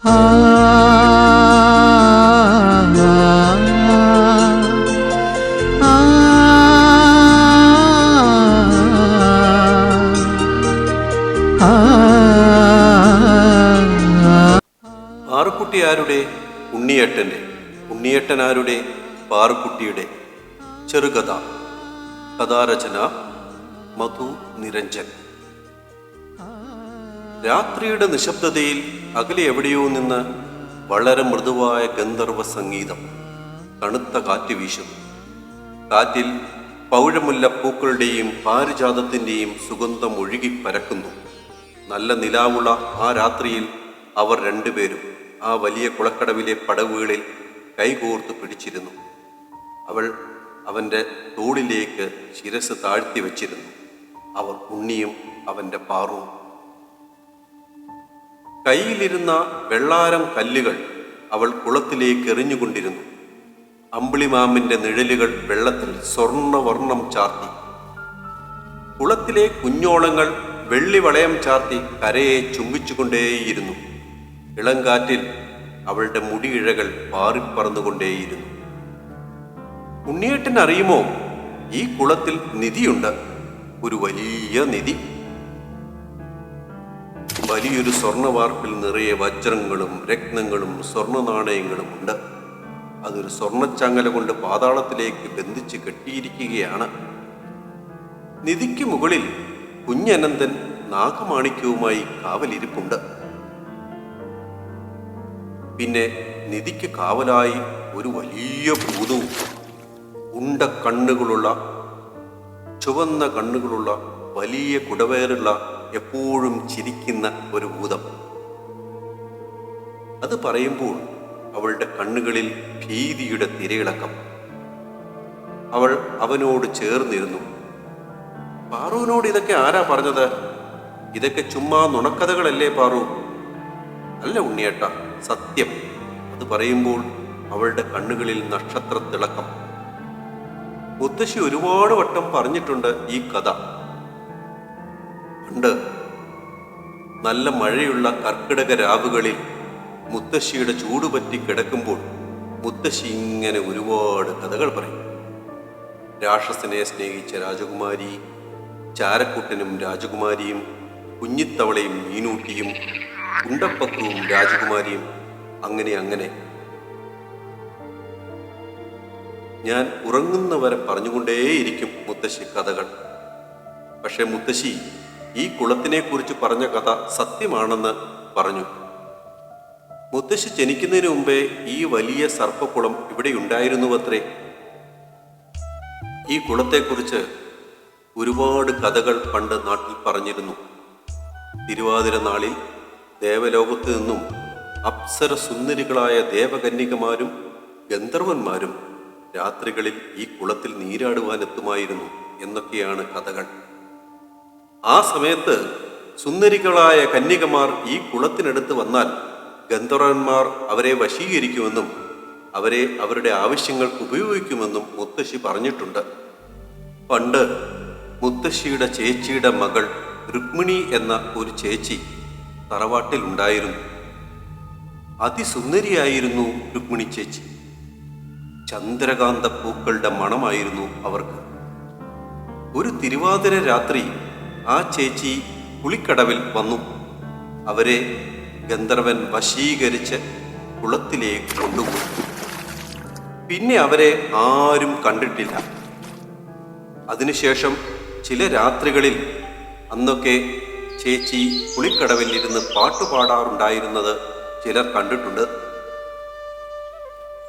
പാറുക്കുട്ടിയാരുടെ ഉണ്ണിയേട്ടൻ്റെ, ഉണ്ണിയേട്ടനാരുടെ പാറുക്കുട്ടിയുടെ ചെറുകഥ. കഥാരചന മധു നിരഞ്ജൻ. രാത്രിയുടെ നിശബ്ദതയിൽ അകലെ എവിടെയോ നിന്ന് വളരെ മൃദുവായ ഗന്ധർവ സംഗീതം. തണുത്ത കാറ്റ് വീശുന്നു. കാറ്റിൽ പൗഴമുല്ല പൂക്കളുടെയും പാരിജാതത്തിൻ്റെയും സുഗന്ധം ഒഴുകി പരക്കുന്നു. നല്ല നിലാവുള്ള ആ രാത്രിയിൽ അവർ രണ്ടുപേരും ആ വലിയ കുളക്കടവിലെ പടവുകളിൽ കൈകോർത്ത് പിടിച്ചിരുന്നു. അവൾ അവൻ്റെ തോളിലേക്ക് ശിരസ് താഴ്ത്തി വച്ചിരുന്നു. അവർ ഉണ്ണിയും അവൻ്റെ പാറുവും. കയ്യിലിരുന്ന വെള്ളാരം കല്ലുകൾ അവൾ കുളത്തിലേക്ക് എറിഞ്ഞുകൊണ്ടിരുന്നു. അമ്പിളിമാമിൻ്റെ നിഴലുകൾ വെള്ളത്തിൽ സ്വർണ്ണവർണ്ണം ചാർത്തി. കുളത്തിലെ കുഞ്ഞോളങ്ങൾ വെള്ളിവളയം ചാർത്തി കരയെ ചുംബിച്ചുകൊണ്ടേയിരുന്നു. ഇളങ്കാറ്റിൽ അവളുടെ മുടിയിഴകൾ പാറിപ്പറന്നുകൊണ്ടേയിരുന്നു. ഉണ്ണിയേട്ടൻ അറിയുമോ, ഈ കുളത്തിൽ നിധിയുണ്ട്, ഒരു വലിയ നിധി. വലിയൊരു സ്വർണ്ണവാർപ്പിൽ നിറയെ വജ്രങ്ങളും രത്നങ്ങളും സ്വർണ്ണ നാണയങ്ങളും ഉണ്ട്. അതൊരു സ്വർണ്ണച്ചങ്ങല കൊണ്ട് പാതാളത്തിലേക്ക് ബന്ധിച്ച് കെട്ടിയിരിക്കുകയാണ്. നിധിക്ക് മുകളിൽ കുഞ്ഞനന്തൻ നാഗമാണിക്യവുമായി കാവലിരിപ്പുണ്ട്. പിന്നെ നിധിക്ക് കാവലായി ഒരു വലിയ ഭൂതവും. ഉണ്ട കണ്ണുകളുള്ള, ചുവന്ന കണ്ണുകളുള്ള, വലിയ കുടവേറുള്ള, എപ്പോഴും ചിരിക്കുന്ന ഒരു ഭൂതം. അത് പറയുമ്പോൾ അവളുടെ കണ്ണുകളിൽ ഭീതിയുടെ തിരയിളക്കം. അവൾ അവനോട് ചേർന്നിരുന്നു. പാറുവിനോട് ഇതൊക്കെ ആരാ പറഞ്ഞത്? ഇതൊക്കെ ചുമ്മാ നുണക്കഥകളല്ലേ പാറു? അല്ല ഉണ്ണിയേട്ട, സത്യം. അത് പറയുമ്പോൾ അവളുടെ കണ്ണുകളിൽ നക്ഷത്ര തിളക്കം. മുത്തശ്ശി ഒരുപാട് വട്ടം പറഞ്ഞിട്ടുണ്ട് ഈ കഥ. പണ്ട് നല്ല മഴയുള്ള കർക്കിടക രാവുകളിൽ മുത്തശ്ശിയുടെ ചൂടുപറ്റി കിടക്കുമ്പോൾ മുത്തശ്ശി ഇങ്ങനെ ഒരുപാട് കഥകൾ പറയും. രാക്ഷസനെ സ്നേഹിച്ച രാജകുമാരി, ചാരക്കുട്ടനും രാജകുമാരിയും, കുഞ്ഞിത്തവളയും മീനൂട്ടിയും, കുണ്ടപ്പക്രവും രാജകുമാരിയും, അങ്ങനെ അങ്ങനെ. ഞാൻ ഉറങ്ങുന്നവരെ പറഞ്ഞുകൊണ്ടേയിരിക്കും മുത്തശ്ശി കഥകൾ. പക്ഷെ മുത്തശ്ശി ഈ കുളത്തിനെ കുറിച്ച് പറഞ്ഞ കഥ സത്യമാണെന്ന് പറഞ്ഞു. മുത്തശ്ശി ജനിക്കുന്നതിന് മുമ്പേ ഈ വലിയ സർപ്പക്കുളം ഇവിടെ ഉണ്ടായിരുന്നുവത്രേ. ഈ കുളത്തെക്കുറിച്ച് ഒരുപാട് കഥകൾ പണ്ട് നാട്ടിൽ പറഞ്ഞിരുന്നു. തിരുവാതിര നാളിൽ ദേവലോകത്ത് നിന്നും അപ്സര സുന്ദരികളായ ദേവകന്യകമാരും ഗന്ധർവന്മാരും രാത്രികളിൽ ഈ കുളത്തിൽ നീരാടുവാനെത്തുമായിരുന്നു എന്നൊക്കെയാണ് കഥകൾ. ആ സമയത്ത് സുന്ദരികളായ കന്യകമാർ ഈ കുളത്തിനടുത്ത് വന്നാൽ ഗന്ധർവന്മാർ അവരെ വശീകരിക്കുമെന്നും അവരെ അവരുടെ ആവശ്യങ്ങൾക്ക് ഉപയോഗിക്കുമെന്നും മുത്തശ്ശി പറഞ്ഞിട്ടുണ്ട്. പണ്ട് മുത്തശ്ശിയുടെ ചേച്ചിയുടെ മകൾ രുക്മിണി എന്ന ഒരു ചേച്ചി തറവാട്ടിൽ ഉണ്ടായിരുന്നു. അതിസുന്ദരിയായിരുന്നു രുക്മിണി ചേച്ചി. ചന്ദ്രകാന്ത പൂക്കളുടെ മണമായിരുന്നു അവർക്ക്. ഒരു തിരുവാതിര രാത്രി ആ ചേച്ചി കുളിക്കടവിൽ വന്നു. അവരെ ഗന്ധർവൻ വശീകരിച്ച് കുളത്തിലേക്ക് കൊണ്ടുപോയി. പിന്നെ അവരെ ആരും കണ്ടിട്ടില്ല. അതിനുശേഷം ചില രാത്രികളിൽ അന്നൊക്കെ ചേച്ചി കുളിക്കടവിൽ ഇരുന്ന് പാട്ടുപാടാറുണ്ടായിരുന്നത് ചിലർ കണ്ടിട്ടുണ്ട്.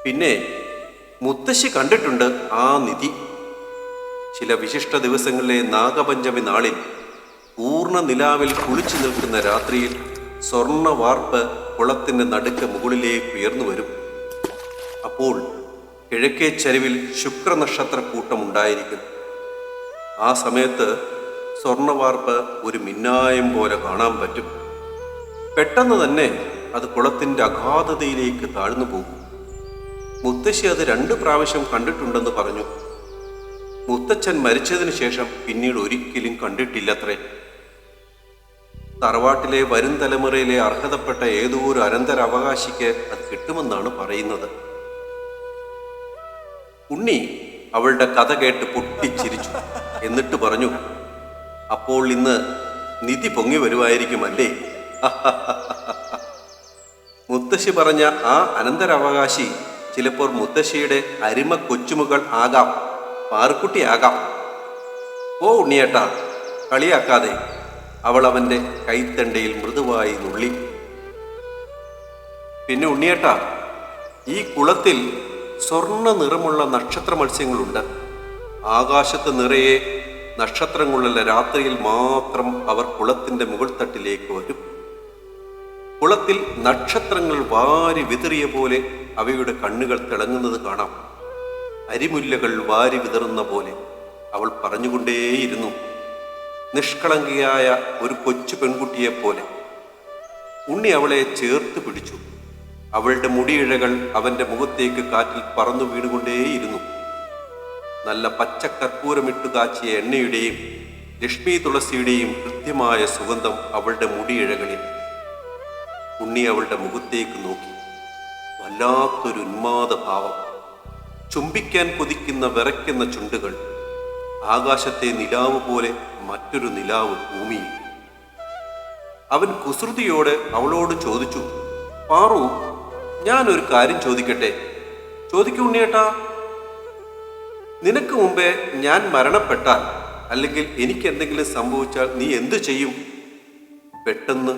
പിന്നെ മുത്തശ്ശി കണ്ടിട്ടുണ്ട് ആ നിധി. ചില വിശിഷ്ട ദിവസങ്ങളിലെ നാഗപഞ്ചമി നാളിൽ പൂർണ്ണ നിലാവിൽ കുളിച്ചു നിൽക്കുന്ന രാത്രിയിൽ സ്വർണ്ണ വാർപ്പ് കുളത്തിൻ്റെ നടുക്ക് മുകളിലേക്ക് ഉയർന്നു വരും. അപ്പോൾ കിഴക്കേ ചരിവിൽ ശുക്രനക്ഷത്ര കൂട്ടമുണ്ടായിരിക്കും. ആ സമയത്ത് സ്വർണ്ണവാർപ്പ് ഒരു മിന്നായം പോലെ കാണാൻ പറ്റും. പെട്ടെന്ന് തന്നെ അത് കുളത്തിൻ്റെ അഗാധതയിലേക്ക് താഴ്ന്നു പോകും. മുത്തശ്ശി അത് 2 പ്രാവശ്യം കണ്ടിട്ടുണ്ടെന്ന് പറഞ്ഞു. മുത്തച്ഛൻ മരിച്ചതിന് ശേഷം പിന്നീട് ഒരിക്കലും കണ്ടിട്ടില്ലത്രേ. തറവാട്ടിലെ വരും തലമുറയിലെ അർഹതപ്പെട്ട ഏതോ ഒരു അനന്തരാവകാശിക്ക് അത് കിട്ടുമെന്നാണ് പറയുന്നത്. ഉണ്ണി അവളുടെ കഥ കേട്ട് പൊട്ടിച്ചിരിച്ചു. എന്നിട്ട് പറഞ്ഞു, അപ്പോൾ ഇന്ന് നിധി പൊങ്ങി വരുമായിരിക്കുമല്ലേ? മുത്തശ്ശി പറഞ്ഞ ആ അനന്തരാവകാശി ചിലപ്പോൾ മുത്തശ്ശിയുടെ അരിമ കൊച്ചുമകൾ ആകാം, പാറുക്കുട്ടിയാകാം. ഓ ഉണ്ണിയേട്ടാ, കളിയാക്കാതെ, അവൾ അവൻ്റെ കൈത്തണ്ടയിൽ മൃദുവായി നുള്ളി. പിന്നെ ഉണ്ണിയേട്ടാ, ഈ കുളത്തിൽ സ്വർണ്ണ നിറമുള്ള നക്ഷത്ര മത്സ്യങ്ങളുണ്ട്. ആകാശത്ത് നിറയെ നക്ഷത്രങ്ങളുള്ള രാത്രിയിൽ മാത്രം അവർ കുളത്തിൻ്റെ മുകൾ തട്ടിലേക്ക് വരും. കുളത്തിൽ നക്ഷത്രങ്ങൾ വാരി വിതറിയ പോലെ അവയുടെ കണ്ണുകൾ തിളങ്ങുന്നത് കാണാം. അരിമുല്ലകൾ വാരി വിതറുന്ന പോലെ. അവൾ പറഞ്ഞുകൊണ്ടേയിരുന്നു, നിഷ്കളങ്കിയായ ഒരു കൊച്ചു പെൺകുട്ടിയെപ്പോലെ. ഉണ്ണി അവളെ ചേർത്ത് പിടിച്ചു. അവളുടെ മുടിയിഴകൾ അവൻ്റെ മുഖത്തേക്ക് കാറ്റിൽ പറന്നു വീണുകൊണ്ടേയിരുന്നു. നല്ല പച്ചക്കർപ്പൂരമിട്ടു കാച്ചിയ എണ്ണയുടെയും ലക്ഷ്മി തുളസിയുടെയും കൃത്യമായ സുഗന്ധം അവളുടെ മുടിയിഴകളിൽ. ഉണ്ണി അവളുടെ മുഖത്തേക്ക് നോക്കി. വല്ലാത്തൊരു ഉന്മാദഭാവം. ചുംബിക്കാൻ കൊതിക്കുന്ന വിറയ്ക്കുന്ന ചുണ്ടുകൾ. ആകാശത്തെ നിലാവ് പോലെ മറ്റൊരു നിലാവ് ഭൂമിയിൽ. അവൻ കുസൃതിയോടെ അവളോട് ചോദിച്ചു, പാറു, ഞാനൊരു കാര്യം ചോദിക്കട്ടെ? ചോദിക്കൂ ഉണ്ണിയേട്ടാ. നിനക്ക് മുമ്പേ ഞാൻ മരണപ്പെട്ടാൽ, അല്ലെങ്കിൽ എനിക്ക് എന്തെങ്കിലും സംഭവിച്ചാൽ നീ എന്തു ചെയ്യും? പെട്ടെന്ന്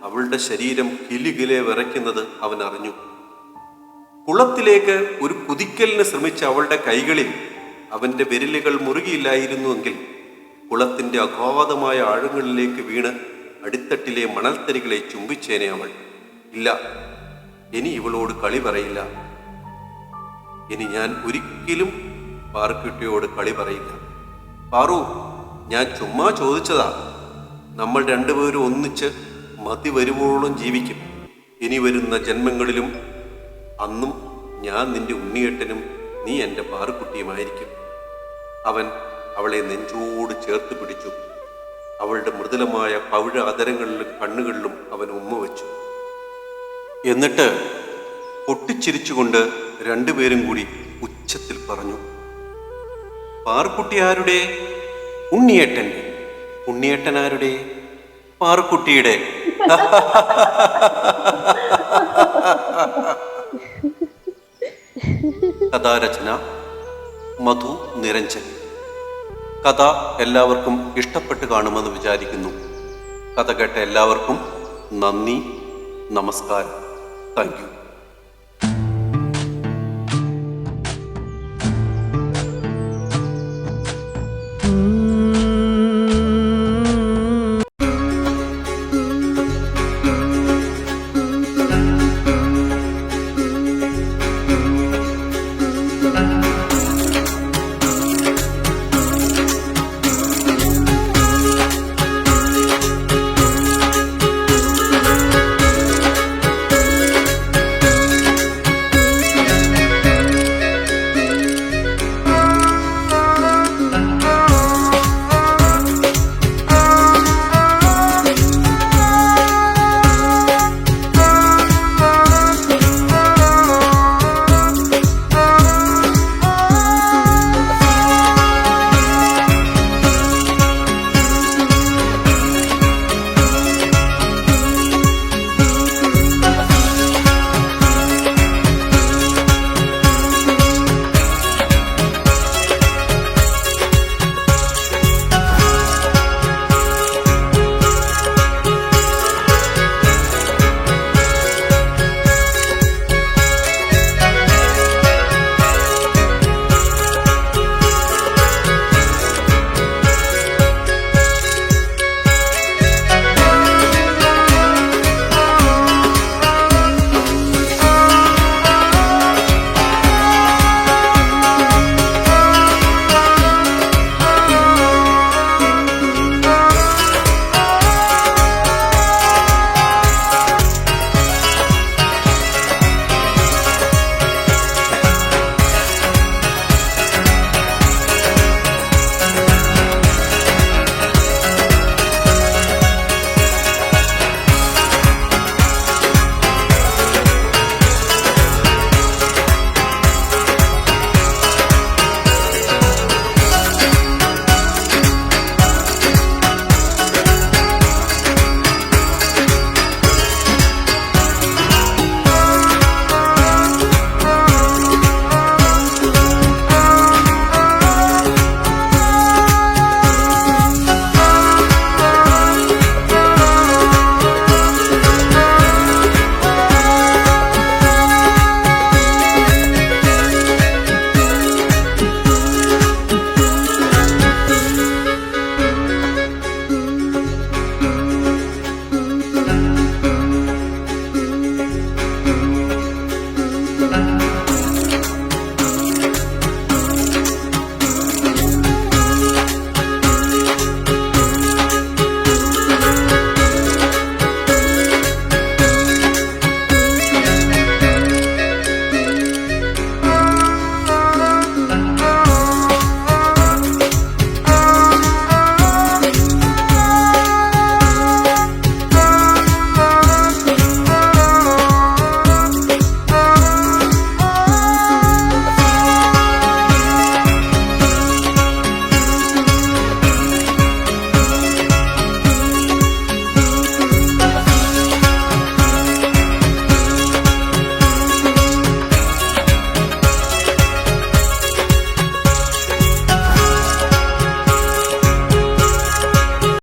അവളുടെ ശരീരം കിലുകിലെ വിറയ്ക്കുന്നത് അവൻ അറിഞ്ഞു. കുളത്തിലേക്ക് ഒരു കുതിക്കലിന് ശ്രമിച്ച അവളുടെ കൈകളിൽ അവൻ്റെ വിരലുകൾ മുറുകിയില്ലായിരുന്നുവെങ്കിൽ കുളത്തിൻ്റെ അഗാധമായ ആഴങ്ങളിലേക്ക് വീണ് അടിത്തട്ടിലെ മണൽത്തരികളെ ചുംബിച്ചേനെ അവൾ. ഇല്ല, ഇനി ഇവളോട് കളി പറയില്ല. ഇനി ഞാൻ ഒരിക്കലും പാറുക്കുട്ടിയോട് കളി പറയില്ല. പാറു, ഞാൻ ചുമ്മാ ചോദിച്ചതാ. നമ്മൾ രണ്ടുപേരും ഒന്നിച്ച് മതി വരുവോളം ജീവിക്കും. ഇനി വരുന്ന ജന്മങ്ങളിലും അന്നും ഞാൻ നിന്റെ ഉണ്ണിയേട്ടനും നീ എൻ്റെ പാറുക്കുട്ടിയുമായിരിക്കും. അവൻ അവളെ നെഞ്ചോട് ചേർത്ത് പിടിച്ചു. അവളുടെ മൃദുലമായ പവിഴ അധരങ്ങളിലും കണ്ണുകളിലും അവൻ ഉമ്മ വെച്ചു. എന്നിട്ട് പൊട്ടിച്ചിരിച്ചുകൊണ്ട് രണ്ടുപേരും കൂടി ഉച്ചത്തിൽ പറഞ്ഞു, പാറുക്കുട്ടി ആരുടെ? ഉണ്ണിയേട്ടൻ്റെ. ഉണ്ണിയേട്ടൻ ആരുടെ? പാറുക്കുട്ടിയുടെ. കഥാരചന മധു നിരഞ്ജൻ. കഥ എല്ലാവർക്കും ഇഷ്ടപ്പെട്ട് കാണുമെന്ന് വിചാരിക്കുന്നു. കഥ കേട്ട എല്ലാവർക്കും നന്ദി, നമസ്കാരം. Thank you.